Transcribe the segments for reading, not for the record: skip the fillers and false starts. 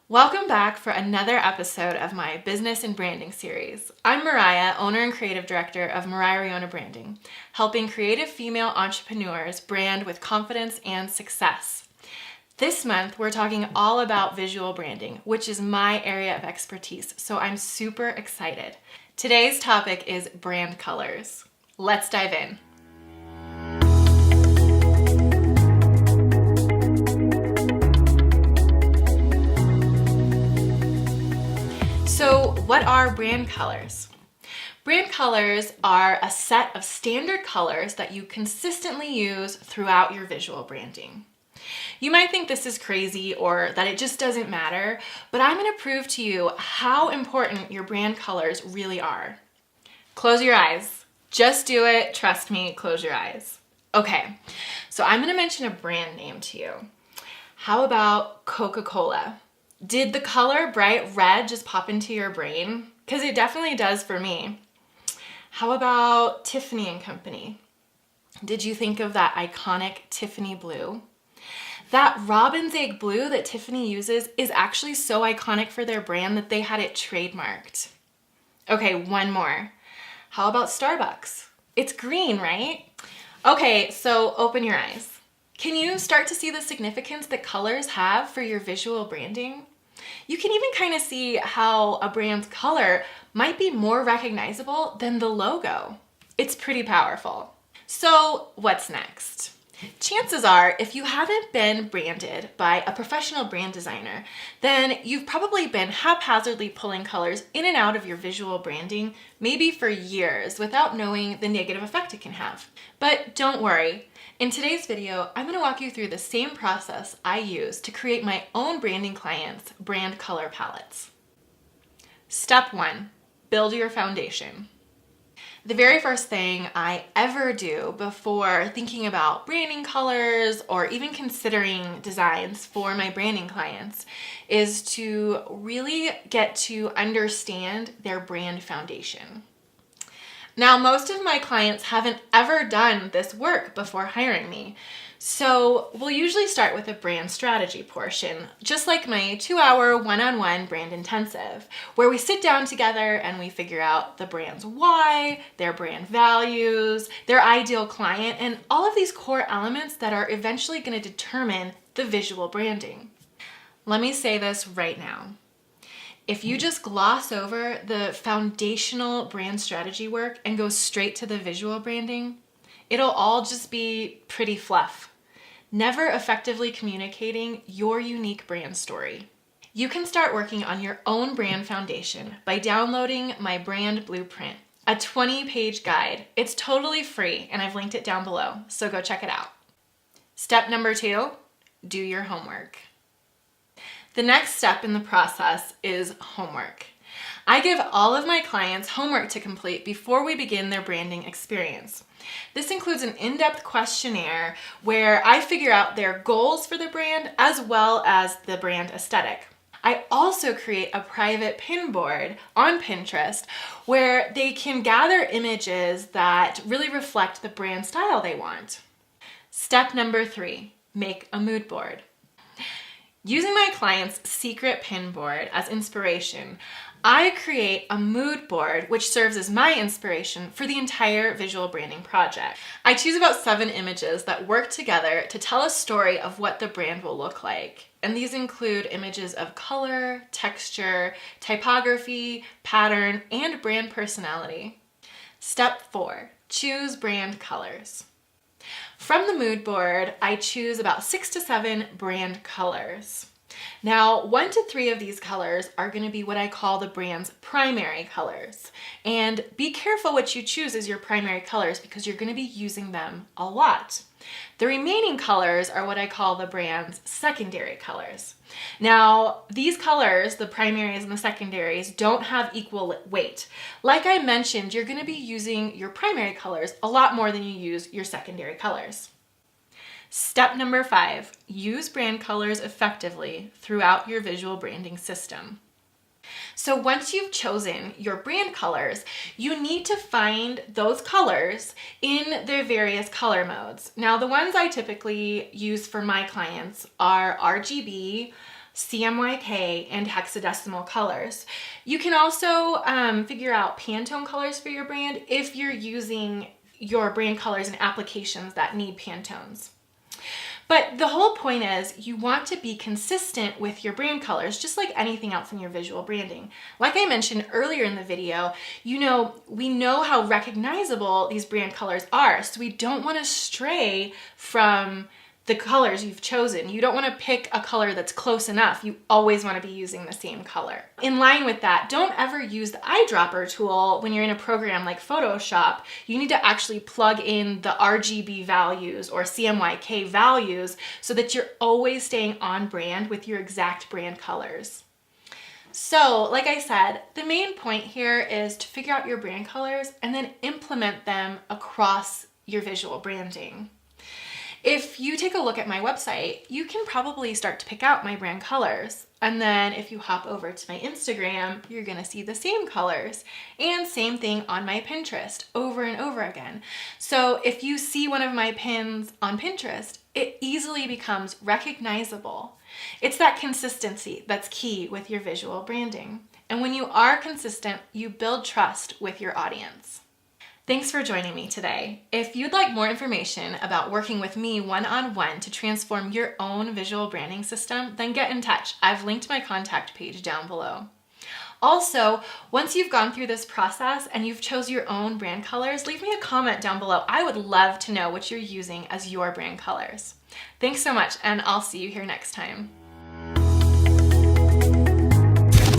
Welcome back for another episode of my business and branding series. I'm Moriah, owner and creative director of Moriah Riona Branding, helping creative female entrepreneurs brand with confidence and success. This month, we're talking all about visual branding, which is my area of expertise, so I'm super excited. Today's topic is brand colors. Let's dive in. So what are brand colors? Brand colors are a set of standard colors that you consistently use throughout your visual branding. You might think this is crazy or that it just doesn't matter, but I'm going to prove to you how important your brand colors really are. Close your eyes. Just do it. Trust me, close your eyes. Okay, so I'm going to mention a brand name to you. How about Coca-Cola? Did the color bright red just pop into your brain? Because it definitely does for me. How about Tiffany and Company? Did you think of that iconic Tiffany blue? That robin's egg blue that Tiffany uses is actually so iconic for their brand that they had it trademarked. Okay, one more. How about Starbucks? It's green, right? Okay, so open your eyes. Can you start to see the significance that colors have for your visual branding? You can even kind of see how a brand's color might be more recognizable than the logo. It's pretty powerful. So what's next? Chances are, if you haven't been branded by a professional brand designer, then you've probably been haphazardly pulling colors in and out of your visual branding, maybe for years, without knowing the negative effect it can have. But don't worry. In today's video, I'm going to walk you through the same process I use to create my own branding clients' brand color palettes. Step 1, build your foundation. The very first thing I ever do before thinking about branding colors or even considering designs for my branding clients is to really get to understand their brand foundation. Now, most of my clients haven't ever done this work before hiring me, so we'll usually start with a brand strategy portion, just like my 2-hour one-on-one brand intensive, where we sit down together and we figure out the brand's why, their brand values, their ideal client, and all of these core elements that are eventually going to determine the visual branding. Let me say this right now. If you just gloss over the foundational brand strategy work and go straight to the visual branding, it'll all just be pretty fluff, never effectively communicating your unique brand story. You can start working on your own brand foundation by downloading my brand blueprint, a 20-page guide. It's totally free and I've linked it down below, so go check it out. Step number 2, do your homework. The next step in the process is homework. I give all of my clients homework to complete before we begin their branding experience. This includes an in-depth questionnaire where I figure out their goals for the brand as well as the brand aesthetic. I also create a private pin board on Pinterest where they can gather images that really reflect the brand style they want. Step number 3, make a mood board. Using my client's secret pin board as inspiration, I create a mood board which serves as my inspiration for the entire visual branding project. I choose about 7 images that work together to tell a story of what the brand will look like. And these include images of color, texture, typography, pattern, and brand personality. Step 4, choose brand colors. From the mood board, I choose about 6 to 7 brand colors. Now, 1 to 3 of these colors are going to be what I call the brand's primary colors. And be careful what you choose as your primary colors because you're going to be using them a lot. The remaining colors are what I call the brand's secondary colors. Now, these colors, the primaries and the secondaries, don't have equal weight. Like I mentioned, you're going to be using your primary colors a lot more than you use your secondary colors. Step number 5, use brand colors effectively throughout your visual branding system. So once you've chosen your brand colors, you need to find those colors in their various color modes. Now, the ones I typically use for my clients are RGB, CMYK, and hexadecimal colors. You can also figure out Pantone colors for your brand if you're using your brand colors in applications that need Pantones. But the whole point is you want to be consistent with your brand colors, just like anything else in your visual branding. Like I mentioned earlier in the video, we know how recognizable these brand colors are, so we don't want to stray from the colors you've chosen. You don't want to pick a color that's close enough. You always want to be using the same color. In line with that, don't ever use the eyedropper tool when you're in a program like Photoshop. You need to actually plug in the RGB values or CMYK values so that you're always staying on brand with your exact brand colors. So, like I said, the main point here is to figure out your brand colors and then implement them across your visual branding. If you take a look at my website, you can probably start to pick out my brand colors. And then if you hop over to my Instagram, you're gonna see the same colors. And same thing on my Pinterest, over and over again. So if you see one of my pins on Pinterest, it easily becomes recognizable. It's that consistency that's key with your visual branding. And when you are consistent, you build trust with your audience. Thanks for joining me today. If you'd like more information about working with me one-on-one to transform your own visual branding system, then get in touch. I've linked my contact page down below. Also, once you've gone through this process and you've chose your own brand colors, leave me a comment down below. I would love to know what you're using as your brand colors. Thanks so much, and I'll see you here next time.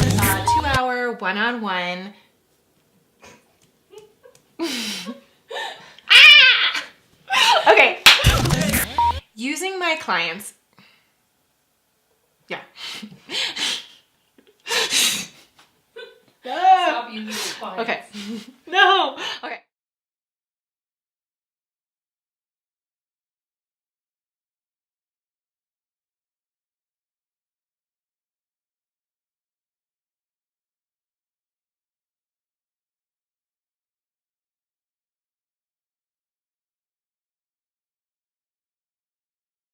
2-hour one-on-one. Okay. Using my clients. Yeah. Stop using your clients. Okay. No.